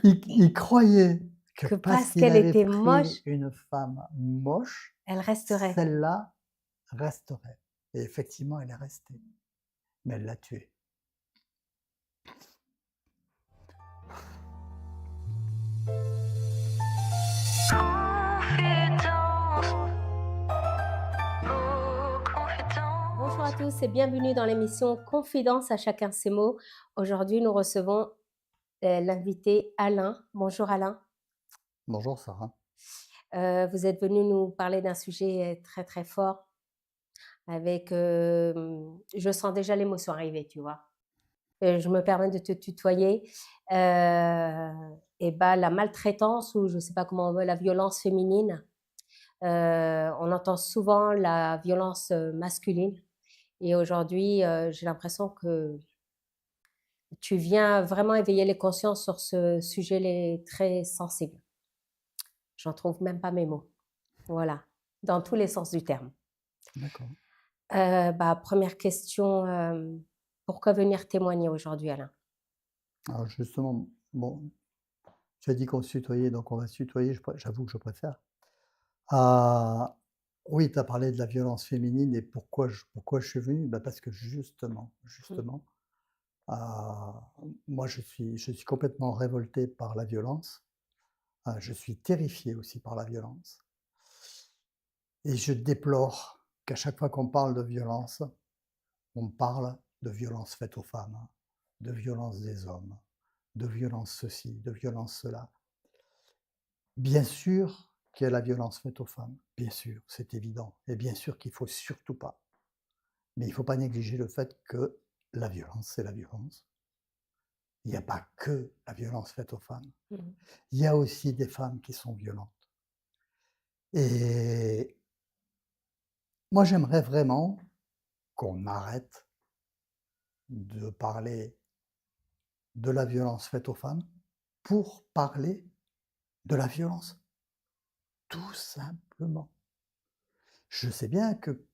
Il croyait que Que parce parce qu'il qu'elle avait était pris moche, une femme moche, elle resterait. celle-là resterait et effectivement, elle est restée, mais elle l'a tué. Confidence, oh confidence. Bonjour à tous et bienvenue dans l'émission Confidence à chacun ses mots. Aujourd'hui, nous recevons l'invité Alain. Bonjour Alain. Bonjour Sarah. Vous êtes venu nous parler d'un sujet très très fort avec, je sens déjà l'émotion arriver, tu vois. Je me permets de te tutoyer. Et bah, la maltraitance ou je ne sais pas comment on veut, la violence féminine. On entend souvent la violence masculine. Et aujourd'hui, j'ai l'impression que tu viens vraiment éveiller les consciences sur ce sujet très sensible. J'en trouve même pas mes mots. Voilà, dans tous les sens du terme. D'accord. Bah, première question, pourquoi venir témoigner aujourd'hui, Alain? Alors justement, bon, tu as dit qu'on se tutoyait, donc on va se tutoyer, j'avoue que je préfère. Ah, oui, tu as parlé de la violence féminine et pourquoi je suis venu? Bah, parce que Mmh. justement, ah, moi je suis complètement révolté par la violence, je suis terrifié aussi par la violence et je déplore qu'à chaque fois qu'on parle de violence, on parle de violence faite aux femmes, de violence des hommes, de violence ceci, de violence cela. Bien sûr qu'il y a la violence faite aux femmes, bien sûr, c'est évident et bien sûr qu'il faut surtout pas, mais il faut pas négliger le fait que la violence, c'est la violence. Il y a pas que la violence faite aux femmes. Mmh. Il y a aussi des femmes qui sont violentes et moi, j'aimerais vraiment qu'on arrête de parler de la violence faite aux femmes pour parler de la violence, tout simplement. Je sais bien que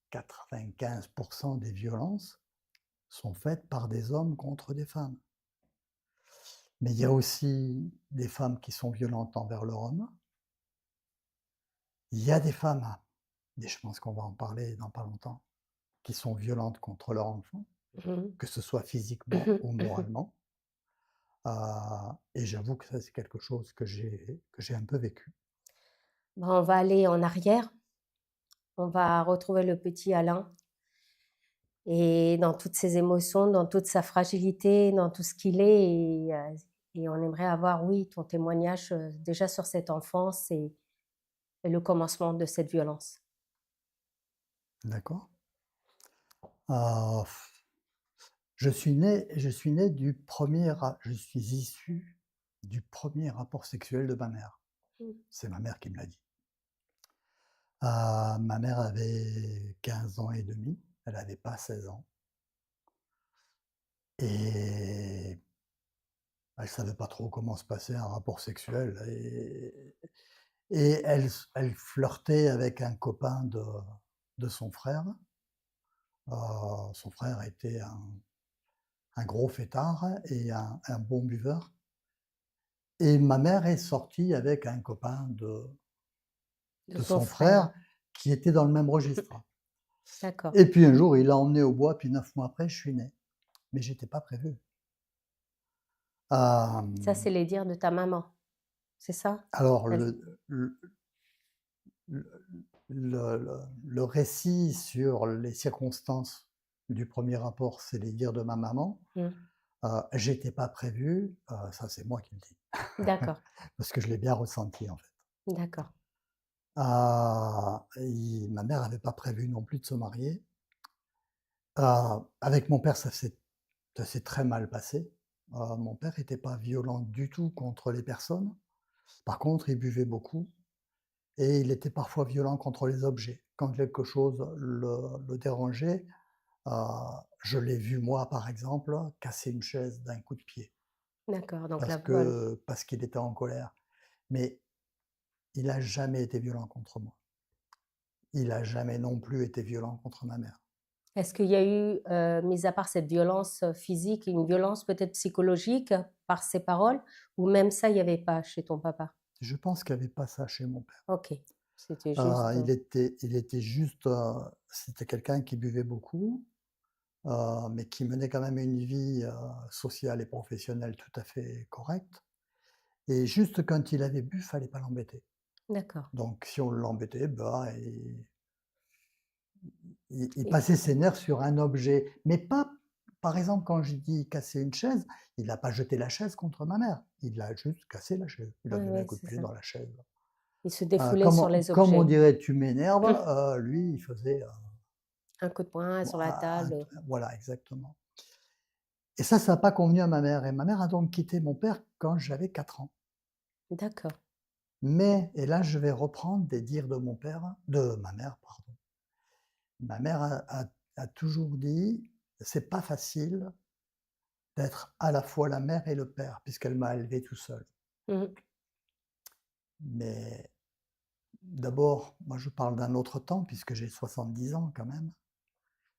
95 des violences sont faites par des hommes contre des femmes. Mais il y a aussi des femmes qui sont violentes envers leur homme. Il y a des femmes, et je pense qu'on va en parler dans pas longtemps, qui sont violentes contre leur enfant, Mmh. que ce soit physiquement Mmh. ou moralement. Et j'avoue que ça, c'est quelque chose que j'ai un peu vécu. Bah, on va aller en arrière, on va retrouver le petit Alain et dans toutes ses émotions, dans toute sa fragilité, dans tout ce qu'il est et on aimerait avoir, oui, ton témoignage, déjà sur cette enfance et le commencement de cette violence. D'accord? Heu, je suis né du premier ra je suis issu du premier rapport sexuel de ma mère. Mmh. C'est ma mère qui me l'a dit. Ma mère avait 15 ans et demi, elle n'avait pas 16 ans et elle savait pas trop comment se passait un rapport sexuel et elle flirtait avec un copain de son frère. Son frère était un gros fêtard et un bon buveur et ma mère est sortie avec un copain de De de son son frère. frère qui était dans le même registre D'accord. et puis un jour, il l'a emmenée au bois, puis 9 mois après, je suis né. Mais j'étais pas prévu. Ça, Hem, c'est les dires de ta maman, c'est ça? alors Elle le le récit sur les circonstances du premier rapport, c'est les dires de ma maman. mmh. J'étais pas prévu, ça c'est moi qui le dis, D'accord, parce que je l'ai bien ressenti, en fait. d'accord. Et ma mère avait pas prévu non plus de se marier. Avec mon père, ça s'est très mal passé. Mon père était pas violent du tout contre les personnes. Par contre, il buvait beaucoup et il était parfois violent contre les objets. Quand quelque chose le dérangeait, heu, je l'ai vu moi, par exemple, casser une chaise d'un coup de pied D'accord, donc parce la vol que parce qu'il était en colère. Mais il a jamais été violent contre moi. Il a jamais non plus été violent contre ma mère. Est-ce qu'il y a eu, mis à part cette violence, physique, une violence peut-être psychologique par ses paroles? Ou même ça, il n'y avait pas chez ton papa? Je pense qu'il y avait pas ça chez mon père. OK, c'était juste, Il était juste, c'était quelqu'un qui buvait beaucoup, mais qui menait quand même une vie, sociale et professionnelle tout à fait correcte et juste quand il avait bu, fallait pas l'embêter. d'accord. Donc si on l'embêtait, bah, il Et passait ses nerfs sur un objet, mais pas par exemple, quand je dis casser une chaise, il n'a pas jeté la chaise contre ma mère, il a juste cassé la chaise. Il a ouais, donné un ouais, coup de c'est pied ça. dans la chaise. Il se défoulait Comme sur on les comme on objets. dirait: «Tu m'énerves», lui, il faisait, Un coup de poing sur la table. voilà, exactement. Et ça a pas convenu à ma mère et ma mère a donc quitté mon père quand j'avais 4 ans. D'accord. Mais et là, je vais reprendre des dires de ma mère, pardon. Ma mère a toujours dit: «C'est pas facile d'être à la fois la mère et le père», puisqu'elle m'a élevé tout seul. Mmh. Mais d'abord, moi, je parle d'un autre temps puisque j'ai 70 ans quand même.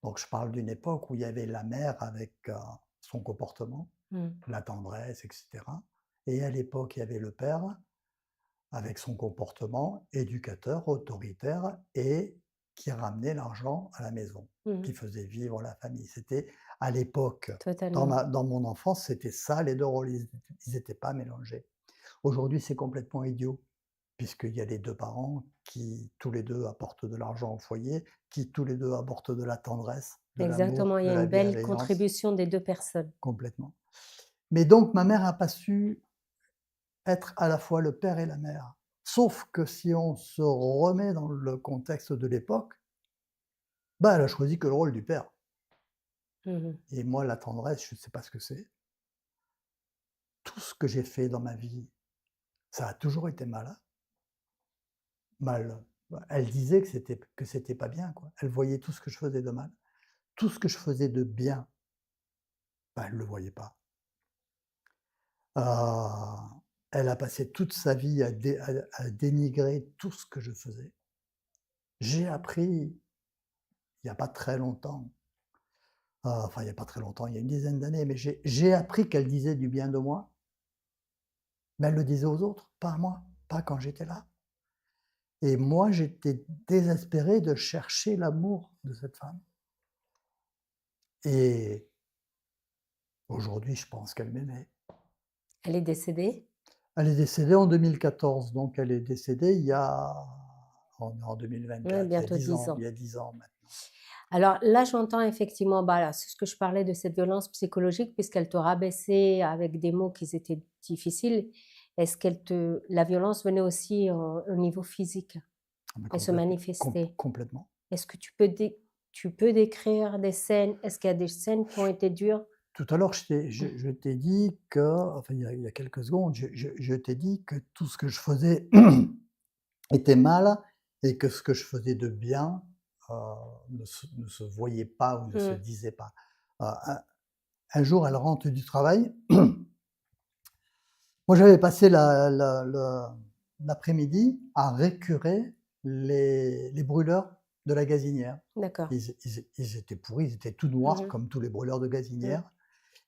Donc je parle d'une époque où il y avait la mère avec, son comportement, Mmh. la tendresse et cetera et à l'époque, il y avait le père avec son comportement éducateur, autoritaire et qui ramenait l'argent à la maison, Mmh. qui faisait vivre la famille. C'était à l'époque, Totalement. dans mon enfance, c'était ça les 2 rôles, ils étaient pas mélangés. Aujourd'hui, c'est complètement idiot, puisqu'il y a les 2 parents qui, tous les 2 apportent de l'argent au foyer, qui tous les 2 apportent de la tendresse, de l'amour, Exactement, il y de a la une belle bienveillance, contribution des 2 personnes. complètement. Mais donc ma mère n'a pas su être à la fois le père et la mère. Sauf que si on se remet dans le contexte de l'époque, bah, elle a choisi que le rôle du père. Mmh mh. Et moi, la tendresse, je ne sais pas ce que c'est. Tout ce que j'ai fait dans ma vie, ça a toujours été mal. Elle disait que c'était pas bien, quoi. Elle voyait tout ce que je faisais de mal. Tout ce que je faisais de bien, bah, elle ne le voyait pas. Ah, elle a passé toute sa vie à dénigrer tout ce que je faisais. J'ai appris, il y a pas très longtemps, enfin, il y a pas très longtemps, il y a une dizaine d'années, mais j'ai appris qu'elle disait du bien de moi, mais elle le disait aux autres, pas à moi, pas quand j'étais là. Et moi, j'étais désespéré de chercher l'amour de cette femme. Et aujourd'hui, je pense qu'elle m'aimait. Elle est décédée? Elle est décédée en 2014, donc elle est décédée on est en Ouais, 2024, bientôt 10 il ans. y a 10 ans maintenant. Alors là, j'entends effectivement, bah, là, c'est ce que je parlais de cette violence psychologique puisqu'elle te rabaissait avec des mots qui étaient difficiles. Est-ce qu'elle te la violence venait aussi au niveau physique? Ah mais Elle se complètement, manifestait? complètement. Est-ce que tu peux décrire des scènes? Est-ce qu'il y a des scènes qui ont été dures? Tout à l'heure, je t'ai dit que, enfin il y a quelques secondes, je t'ai dit que tout ce que je faisais était mal et que ce que je faisais de bien, heu, ne se voyait pas ou ne se Mmh. disait pas. Un jour, elle rentre du travail. Moi, j'avais passé l'après-midi à récurer les brûleurs de la gazinière. D'accord. Ils étaient pourris, ils étaient tout noirs Mmh. comme tous les brûleurs de Mmh. gazinière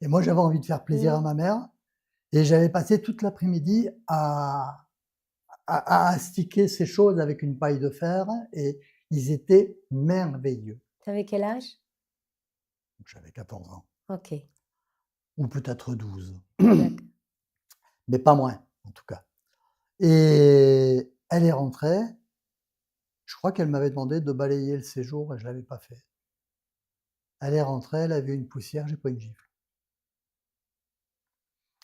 et moi, j'avais envie de faire plaisir à Mmh. ma mère et j'avais passé toute l'après-midi à astiquer ces choses avec une paille de fer et ils étaient merveilleux. Tu avais quel âge? J'avais 14 ans OK, ou peut-être 12, d'accord. mais pas moins en tout cas et elle est rentrée, je crois qu'elle m'avait demandé de balayer le séjour et je l'avais pas fait. Elle est rentrée, elle a vu une poussière, j'ai pris une gifle.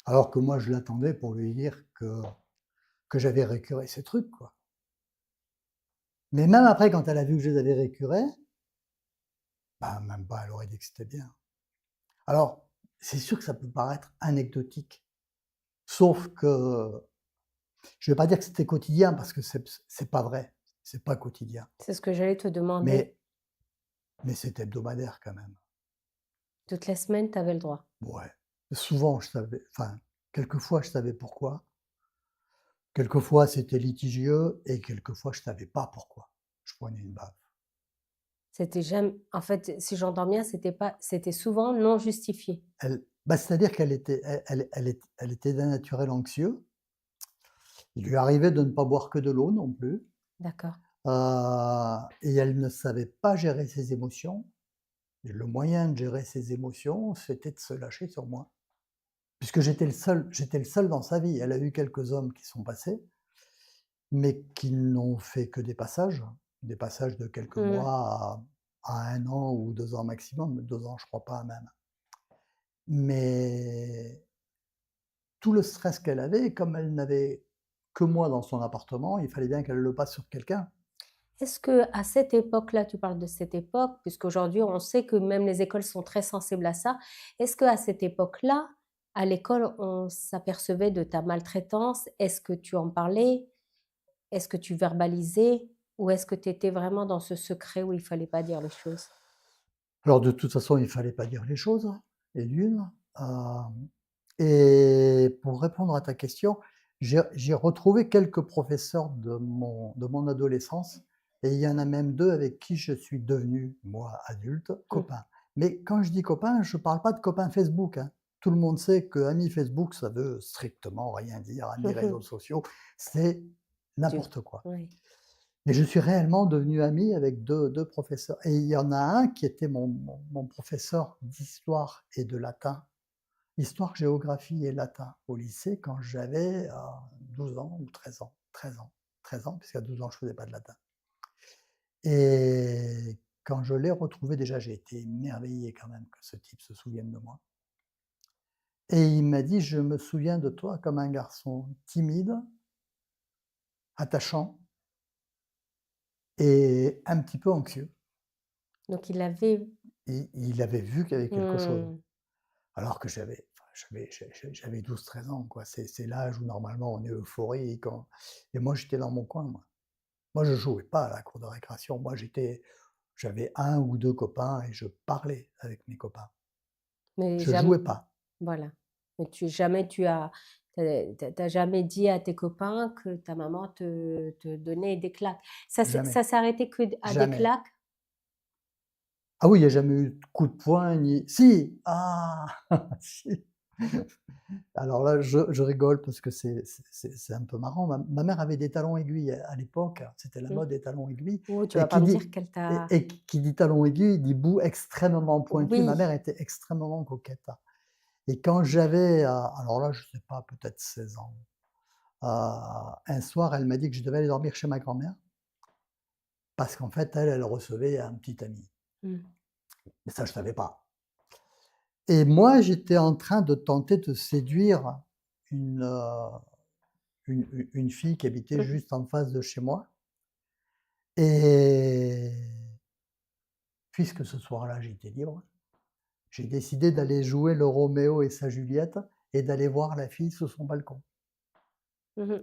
Alors que moi je l'attendais pour lui dire que j'avais récuré ces trucs, quoi. Mais même après quand elle a vu que je les avais récurés, bah, même pas, elle aurait dit que c'était bien. Alors, c'est sûr que ça peut paraître anecdotique, sauf que je vais pas dire que c'était quotidien parce que c'est pas vrai, c'est pas quotidien, C'est ce que j'allais te demander. mais c'est hebdomadaire quand même. Toutes les semaines, tu avais le droit? Ouais. Souvent je savais, enfin, quelquefois je savais pourquoi, quelquefois c'était litigieux et quelquefois je savais pas pourquoi je prenais une baffe. C'était jamais en fait, si j'entends bien, c'était souvent non justifié. C'est-à-dire qu'elle était elle était d'un naturel anxieux. Il lui arrivait de ne pas boire que de l'eau non plus, D'accord. et elle ne savait pas gérer ses émotions et le moyen de gérer ses émotions, c'était de se lâcher sur moi. Puisque j'étais le seul dans sa vie. Elle a eu quelques hommes qui sont passés, mais qui n'ont fait que des passages de quelques Mmh. mois à 1 an ou 2 ans maximum, 2 ans je crois pas même. Mais tout le stress qu'elle avait, comme elle n'avait que moi dans son appartement, il fallait bien qu'elle le passe sur quelqu'un. Est-ce qu'à cette époque-là, tu parles de cette époque, puisqu'aujourd'hui on sait que même les écoles sont très sensibles à ça. Est-ce qu'à cette époque-là, à l'école, on s'apercevait de ta maltraitance? Est-ce que tu en parlais? Est-ce que tu verbalisais? Ou est-ce que tu étais vraiment dans ce secret où il fallait pas dire les choses? Alors de toute façon, il fallait pas dire les choses, et d'une, hem et pour répondre à ta question, j'ai retrouvé quelques professeurs de mon adolescence et il y en a même 2 avec qui je suis devenu, moi adulte, Mmh. copain. Mais quand je dis copain, je parle pas de copain Facebook, hein. Tout le monde sait que ami Facebook, ça veut strictement rien dire, amis Mmh réseaux mh. sociaux, c'est Du n'importe quoi. oui. Mais je suis réellement devenu ami avec deux professeurs et il y en a un qui était mon professeur d'histoire et de latin. Histoire, géographie et latin au lycée quand j'avais, 12 ans ou 13 ans. 13 ans, puisqu'à 12 ans je faisais pas de latin et quand je l'ai retrouvé, déjà j'ai été émerveillé quand même que ce type se souvienne de moi et il m'a dit: «Je me souviens de toi comme un garçon timide, attachant et un petit peu anxieux». Donc il avait Il avait vu qu'il y avait quelque chose. mmh. Alors que j'avais 12-13 ans, quoi. C'est l'âge où normalement on est euphorique, on et moi j'étais dans mon coin, moi. Moi je jouais pas à la cour de récréation. Moi j'avais un ou 2 copains et je parlais avec mes copains. Mais Je jouais jamais pas, voilà. Mais tu as tu as jamais dit à tes copains que ta maman te donnait des claques? jamais, Ça s'est arrêté que d à des jamais. claques? Ah oui, il y a jamais eu de coup de poing ni si! Ah! Si! Alors là, je rigole parce que c'est un peu marrant. Ma mère avait des talons aiguilles à l'époque, c'était la Mmh. mode des talons aiguilles Oh, tu vas et pas qui me dire dit qu'elle t'a qui dit talons aiguilles, dit bout extrêmement pointu. Ma oui. mère était extrêmement coquette et quand j'avais, alors là, je sais pas, peut-être 16 ans, un soir, elle m'a dit que je devais aller dormir chez ma grand-mère parce qu'en fait, elle recevait un petit ami. Mmh. Mais ça, je savais pas. Et moi, j'étais en train de tenter de séduire une, une fille qui habitait Mmh mh. juste en face de chez moi et puisque ce soir-là, j'étais libre, j'ai décidé d'aller jouer le Roméo et sa Juliette et d'aller voir la fille sous son balcon. Mmh mh.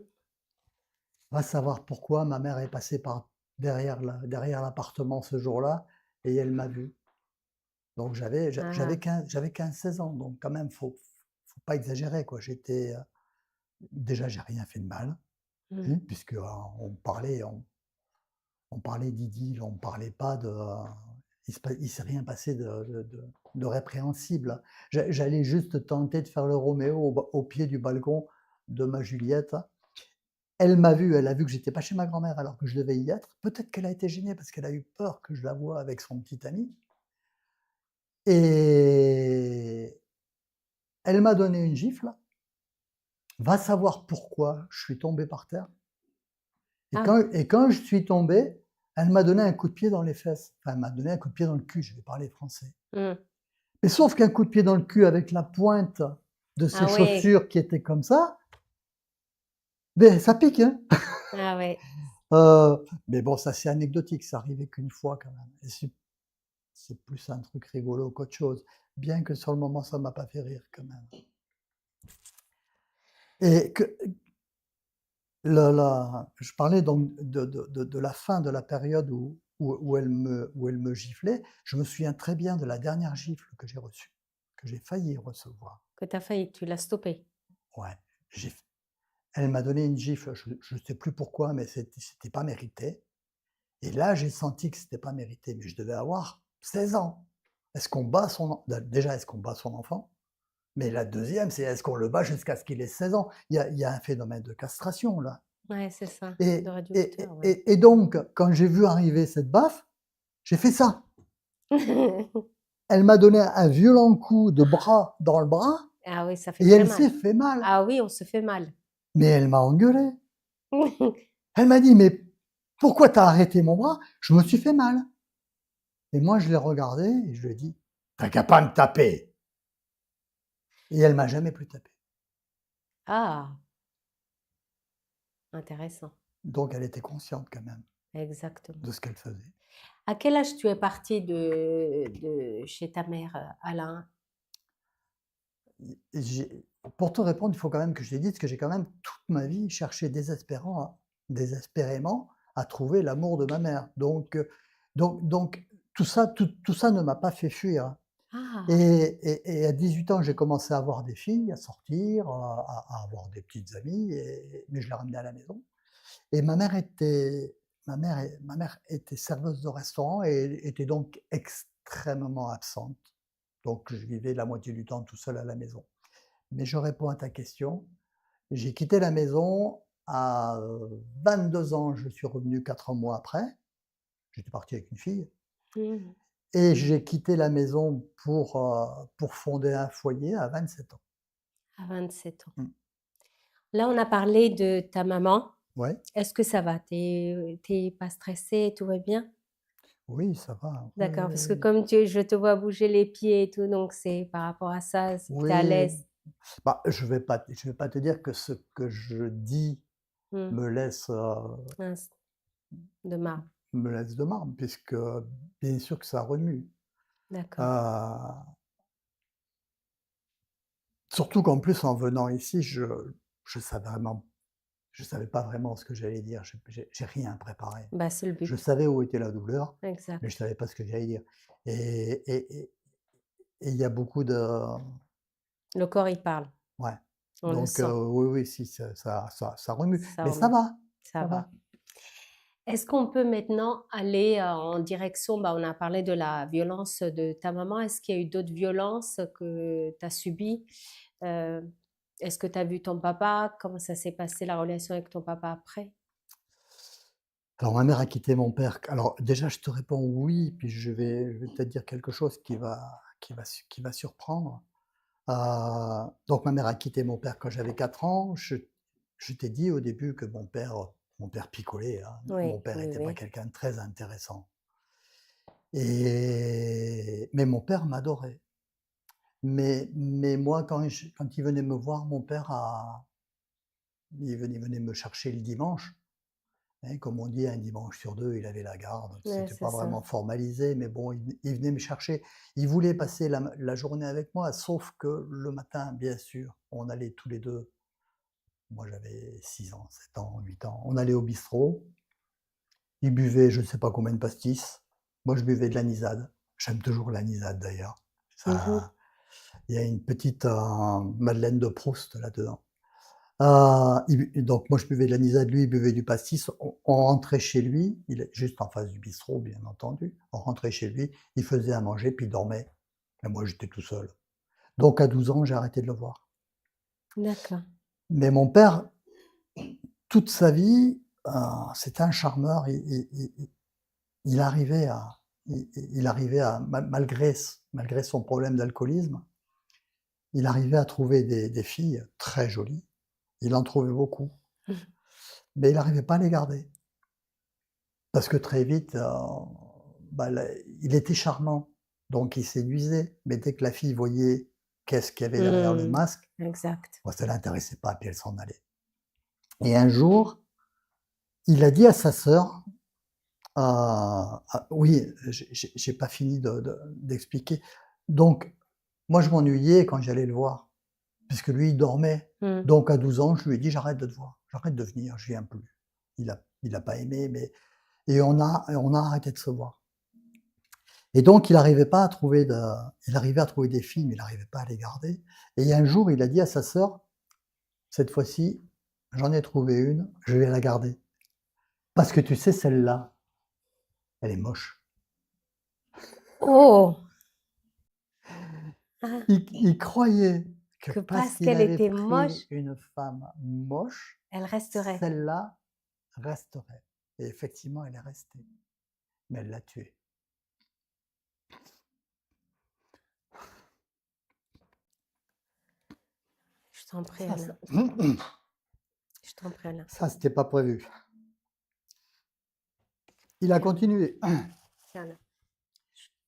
Va savoir pourquoi ma mère est passée par derrière l'appartement ce jour-là et elle m'a vu. Donc Ah. j'avais 15-16 ans, donc quand même, faut pas exagérer, quoi. Déjà, j'ai rien fait de mal, Mmh. hein, puisque, on parlait d'idylle, on parlait pas de, il s'est rien passé de répréhensible. J'allais juste tenter de faire le Roméo au pied du balcon de ma Juliette. Elle m'a vu, elle a vu que j'étais pas chez ma grand-mère alors que je devais y être. Peut-être qu'elle a été gênée parce qu'elle a eu peur que je la voie avec son petit ami et elle m'a donné une gifle. Va savoir pourquoi je suis tombé par terre Ah. et quand je suis tombé, elle m'a donné un coup de pied dans les fesses. Enfin, elle m'a donné un coup de pied dans le cul, je vais parler français. Mmh. Mais sauf qu'un coup de pied dans le cul avec la pointe de ses Ah ouais. chaussures qui étaient comme ça, beh, ça pique, hein. Ah ouais. Mais bon, ça c'est anecdotique, c'est arrivé qu'une fois quand même et c'est plus un truc rigolo qu'autre chose, bien que sur le moment ça m'a pas fait rire quand même et que je parlais donc de la fin de la période où elle me giflait. Je me souviens très bien de la dernière gifle que j'ai reçue, que j'ai failli recevoir. Que tu as failli, tu l'as stoppé? Ouais, j'ai elle m'a donné une gifle, je sais plus pourquoi, mais c'était pas mérité Et là, j'ai senti que c'était pas mérité, mais je devais avoir 16 ans. Est-ce qu'on bat son en déjà, est-ce qu'on bat son enfant? Mais la deuxième, c'est est-ce qu'on le bat jusqu'à ce qu'il ait 16 ans? Il y a un phénomène de castration là. Ouais, c'est ça, de Et et réducteur, et ouais. et et donc quand j'ai vu arriver cette baffe, j'ai fait ça. Elle m'a donné un violent coup de bras dans le bras Ah oui, ça fait et très elle mal. s'est fait mal. Ah oui, on se fait mal. Mais elle m'a engueulé. Elle m'a dit: «Mais pourquoi tu as arrêté mon bras?» «Je me suis fait mal». Et moi je l'ai regardée et je lui ai dit: «Tu as qu'à pas me taper». Et elle m'a jamais plus tapé. Ah, intéressant, Donc elle était consciente quand même exactement. de ce qu'elle faisait. À quel âge tu es parti de chez ta mère, Alain? Et pour te répondre, il faut quand même que je te dise que j'ai quand même toute ma vie cherché désespérément à trouver l'amour de ma mère. Donc tout ça ne m'a pas fait fuir. Et Ah! et à 18 ans, j'ai commencé à avoir des filles, à sortir, à avoir des petites amies mais je les ramenais à la maison. Et ma mère était serveuse de restaurant et était donc extrêmement absente. Donc je vivais la moitié du temps tout seul à la maison. Mais je réponds à ta question. J'ai quitté la maison à, 22 ans, je suis revenu 4 mois après. J'étais parti avec une fille Mmh. et j'ai quitté la maison pour fonder un foyer à 27 ans. À 27 ans. Mmh. Là, on a parlé de ta maman. Ouais, Est-ce que ça va? Tu pas stressé, tout va bien? oui, ça va. Oui, D'accord, oui, parce que oui. comme je te vois bouger les pieds et tout, donc c'est par rapport à ça, c'est que tu es à Oui, l'aise. bah, je vais pas te dire que ce que je dis Mmh. me laisse, Mince, de marbre. de marbre puisque bien sûr que ça remue. D'accord. Heu Surtout qu'en plus, en venant ici, je savais vraiment je savais pas vraiment ce que j'allais dire. J'ai rien préparé. Bah, c'est le Je but. savais où était la douleur, mais je Exact. savais pas ce que j'allais dire. Et il y a beaucoup de Le corps, il parle, ouais, on le donc sent, oui, oui, si, ça remue, ça mais ça remue, va, ça ça va. va. Est-ce qu'on peut maintenant aller, en direction bah, on a parlé de la violence de ta maman. Est-ce qu'il y a eu d'autres violences que tu as subies? Heu, est-ce que tu as vu ton papa? Comment ça s'est passé la relation avec ton papa après? Alors ma mère a quitté mon père alors déjà, je te réponds oui, puis je vais peut-être dire quelque chose qui va surprendre. Donc ma mère a quitté mon père quand j'avais 4 ans. Je t'ai dit au début que mon père picolait, hein. Mon Oui, père oui, était pas oui. quelqu'un de très intéressant mais mon père m'adorait. Mais moi, quand il venait me voir, mon père il venait me chercher le dimanche, hein, comme on dit, un dimanche sur 2, il avait la garde. Ouais, C'était c'est pas ça. vraiment formalisé, mais bon, il venait me chercher. Il voulait passer la journée avec moi, sauf que le matin, bien sûr, on allait tous les 2. Moi, j'avais 6 ans, 7 ans, 8 ans. On allait au bistrot, il buvait je ne sais pas combien de pastis. Moi, je buvais de l'anisade. J'aime toujours l'anisade d'ailleurs. Mmh. Ça il y a une petite, Madeleine de Proust là-dedans. Il bu Donc moi, je buvais de l'anisade, lui, il buvait du pastis. On rentrait chez lui, il est juste en face du bistrot, bien entendu. On rentrait chez lui, il faisait à manger, puis il dormait et moi, j'étais tout seul. Donc à 12 ans, j'ai arrêté de le voir. D'accord. Mais mon père, toute sa vie, c'était un charmeur. Il arrivait à il arrivait à malgré son problème d'alcoolisme, il arrivait à trouver des filles très jolies. Il en trouvait beaucoup, mais il n'arrivait pas à les garder. Parce que très vite, bah, il était charmant, donc il séduisait, mais dès que la fille voyait qu'est-ce qu'il y avait derrière le Mmh. masque, Exact. bah, ça l'intéressait pas, puis elle s'en allait. Et un jour, il a dit à sa sœur, oui, j'ai pas fini d'expliquer. Donc moi, je m'ennuyais quand j'allais le voir, puisque lui, il dormait. Mmh. Donc à 12 ans, je lui ai dit: «J'arrête de te voir, j'arrête de venir, je viens plus». Il a pas aimé, mais on a arrêté de se voir. Et donc il arrivait à trouver des filles, mais il n'arrivait pas à les garder. Et un jour, il a dit à sa sœur: «Cette fois-ci, j'en ai trouvé une, je vais la garder. Parce que tu sais, celle-là, Elle est moche. Oh! Ah, Il croyait que que parce parce qu'il qu'elle avait était pris moche, une femme moche, elle resterait. celle-là resterait. Et effectivement, elle est restée, mais elle l'a tuée. Je t'en prie, Ça, ça Alain. Je t'en prie, Alain. ça, c'était pas prévu. Il a Tiens, continué. tiens, Alain.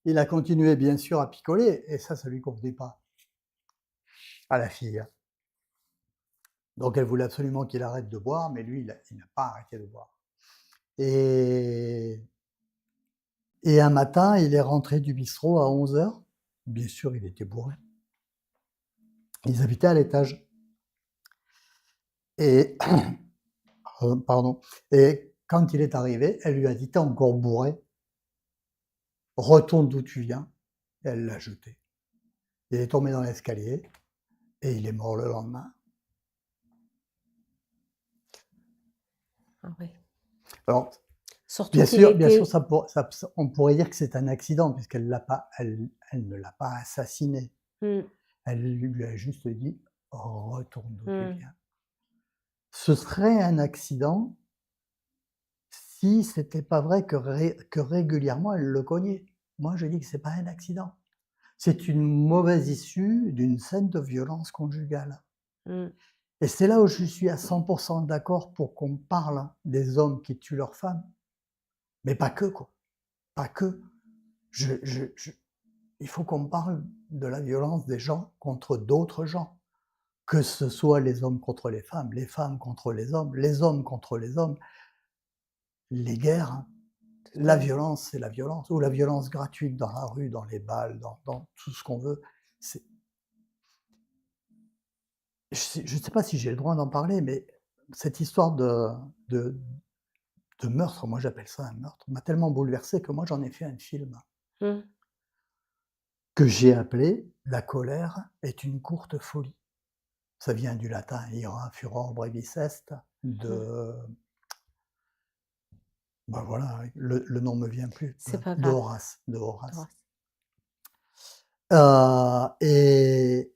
Il a continué, bien sûr, à picoler, et ça lui convenait pas, à la fille. Donc elle voulait absolument qu'il arrête de boire, mais lui, il n'a pas arrêté de boire. Et et un matin, il est rentré du bistrot à 11 heures. Bien sûr, il était bourré. Ils habitaient à l'étage et pardon, et quand il est arrivé, elle lui a dit: «Tu es encore bourré, retourne d'où tu viens», et elle l'a jeté. Il est tombé dans l'escalier et il est mort le lendemain. Ah oui. Alors, Surtout qu'il bien sûr, était. on pourrait dire que c'est un accident puisqu'elle l'a pas elle ne l'a pas assassiné. Mmh, Elle lui a juste dit: «Retourne d'où tu mmh, viens». Ce serait un accident si c'était pas vrai que régulièrement elle le cognait. Moi, je dis que c'est pas un accident. C'est une mauvaise issue d'une scène de violence conjugale. mmh. Et c'est là où je suis à 100 d'accord pour qu'on parle des hommes qui tuent leurs femmes, mais pas que, quoi, pas que. Je il faut qu'on parle de la violence des gens contre d'autres gens, que ce soit les hommes contre les femmes contre les hommes contre les hommes, les guerres. Tout La à fait. violence, c'est la violence, ou la violence gratuite dans la rue, dans les balles, dans tout ce qu'on veut. C'est je sais pas si j'ai le droit d'en parler, mais cette histoire de de meurtre, moi j'appelle ça un meurtre, m'a tellement bouleversé que moi j'en ai fait un film Mmh. que j'ai appelé «La colère est une courte folie». Ça vient du latin ira furor brevis est, Mmh. de bah, voilà, le nom me vient plus, C'est pas de grave, Horace, de Horace. Doris. Et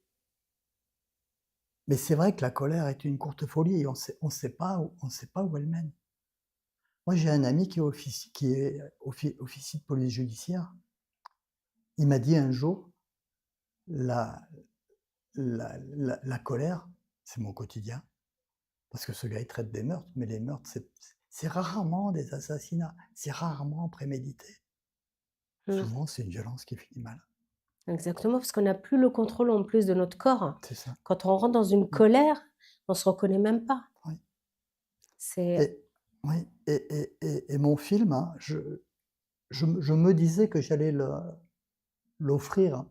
mais c'est vrai que la colère est une courte folie et on sait pas où elle mène. Moi, j'ai un ami qui est officier de police judiciaire. Il m'a dit un jour: «La la colère, c'est mon quotidien». Parce que ce gars, il traite des meurtres, mais les meurtres, c'est rarement des assassinats, c'est rarement prémédité. Mmh. Souvent, c'est une violence qui finit mal. Exactement, parce qu'on n'a plus le contrôle en plus de notre corps. C'est ça. Quand on rentre dans une Mmh. colère, on se reconnaît même pas. Oui. C'est Et oui, et mon film, hein, je me disais que j'allais l'offrir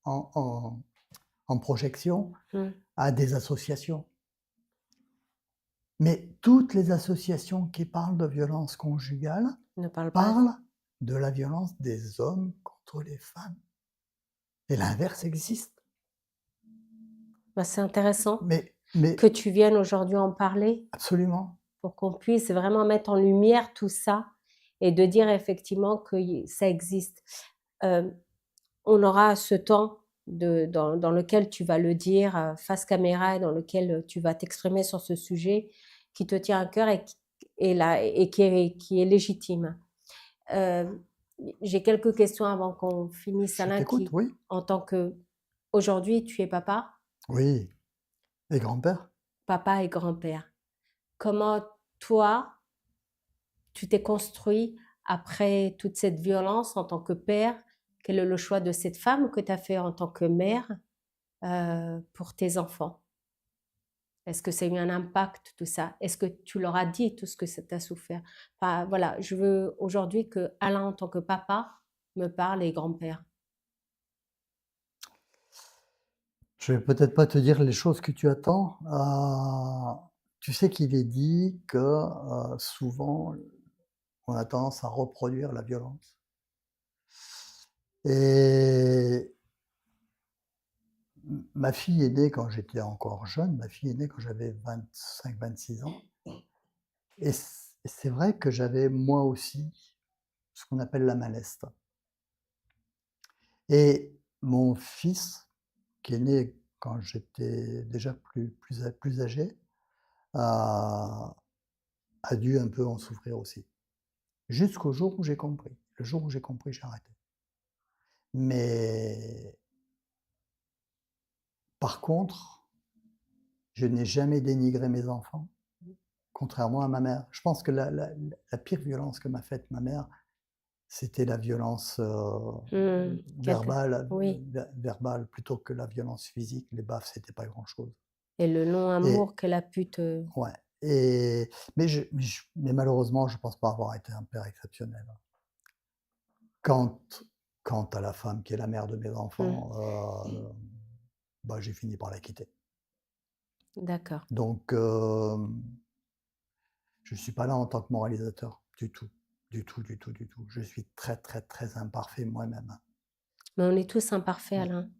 en en projection mmh, à des associations. Mais toutes les associations qui parlent de violence conjugale ne parle pas. parlent de la violence des hommes contre les femmes, et l'inverse existe. Bah, c'est intéressant Mais que tu viennes aujourd'hui en parler absolument. pour qu'on puisse vraiment mettre en lumière tout ça et de dire effectivement que ça existe. Hem, on aura ce temps dans lequel tu vas le dire, face caméra et dans lequel, tu vas t'exprimer sur ce sujet qui te tient à cœur et qui est légitime. Hem, j'ai quelques questions avant qu'on finisse, Je Alain, t'écoute, qui oui. en tant qu'aujourd'hui, tu es papa, Oui, et grand-père? papa et grand-père. Comment toi, tu t'es construit après toute cette violence en tant que père? Quel est le choix de cette femme que tu as fait en tant que mère, pour tes enfants? Est-ce que ça a eu un impact tout ça? Est-ce que tu leur as dit tout ce que ça t'a souffert? Enfin voilà, je veux aujourd'hui que Alain en tant que papa me parle et grand-père. Je vais peut-être pas te dire les choses que tu attends. Tu sais qu'il est dit que, souvent, on a tendance à reproduire la violence, et ma fille est née quand j'étais encore jeune, ma fille est née quand j'avais 25-26 ans, et c'est vrai que j'avais moi aussi ce qu'on appelle la maleste. Et mon fils, qui est né quand j'étais déjà plus âgé, a dû un peu en souffrir aussi. Jusqu'au jour où j'ai compris. Le jour où j'ai compris, j'ai arrêté. Mais par contre, je n'ai jamais dénigré mes enfants, contrairement à ma mère. Je pense que la pire violence que m'a faite ma mère, c'était la violence, Quelque oui, verbale plutôt que la violence physique. Les baffes, c'était pas grand-chose. et le Et non-amour qu'elle a pu te ouais, mais malheureusement, je pense pas avoir été un père exceptionnel. Quant quant à la femme qui est la mère de mes mmh, enfants, bah, j'ai fini par la quitter. d'accord. Donc, je suis pas là en tant que moralisateur, du tout, du tout, du tout, du tout. Je suis très, très, très imparfait moi-même. Mais on est tous imparfaits, Ouais, Alain.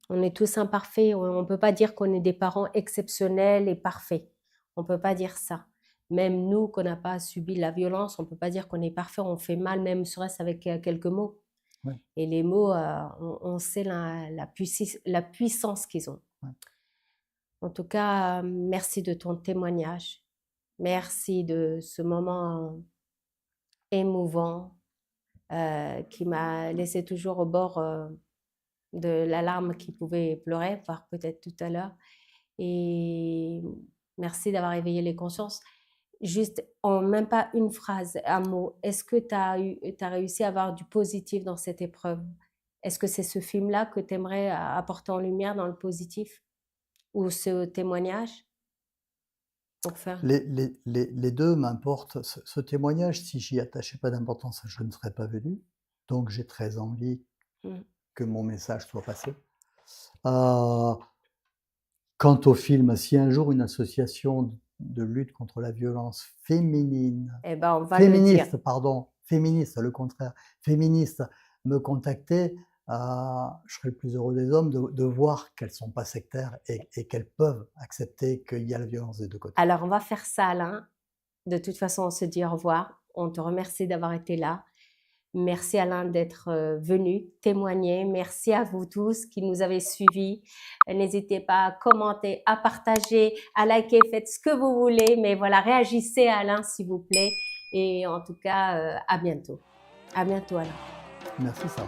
On est tous imparfaits. On ne peut pas dire qu'on est des parents exceptionnels et parfaits. On ne peut pas dire ça. Même nous, qu'on n'a pas subi la violence, on ne peut pas dire qu'on est parfait. On fait mal, même serait-ce avec quelques mots. ouais, Et les mots, on sait la puissance qu'ils ont. ouais. En tout cas, merci de ton témoignage. Merci de ce moment émouvant qui m'a laissé toujours au bord de la larme qui pouvait pleurer, voire peut-être tout à l'heure. Et merci d'avoir éveillé les consciences. Juste en même pas une phrase, un mot, est-ce que tu as réussi à avoir du positif dans cette épreuve? Est-ce que c'est ce film-là que tu aimerais apporter en lumière dans le positif? Ou ce témoignage pour faire... Les 2 m'importent. Ce témoignage, si j'y attachais pas d'importance, je ne serais pas venu. Donc j'ai très envie Mmh. que mon message soit passé. Heu, Quant au film, si un jour une association de lutte contre la violence Eh ben, on va le dire. féministe, pardon, féministe, le contraire, féministe, me contactait, je serais le plus heureux des hommes de voir qu'elles sont pas sectaires et qu'elles peuvent accepter qu'il y a la violence des 2 côtés. Alors, on va faire ça, Alain. De toute façon, on se dit au revoir. On te remercie d'avoir été là. Merci Alain d'être venu témoigner. Merci à vous tous qui nous avez suivis. N'hésitez pas à commenter, à partager, à liker, faites ce que vous voulez. Mais voilà, réagissez à Alain s'il vous plaît. Et en tout cas, à bientôt. À bientôt Alain. Merci Sarah.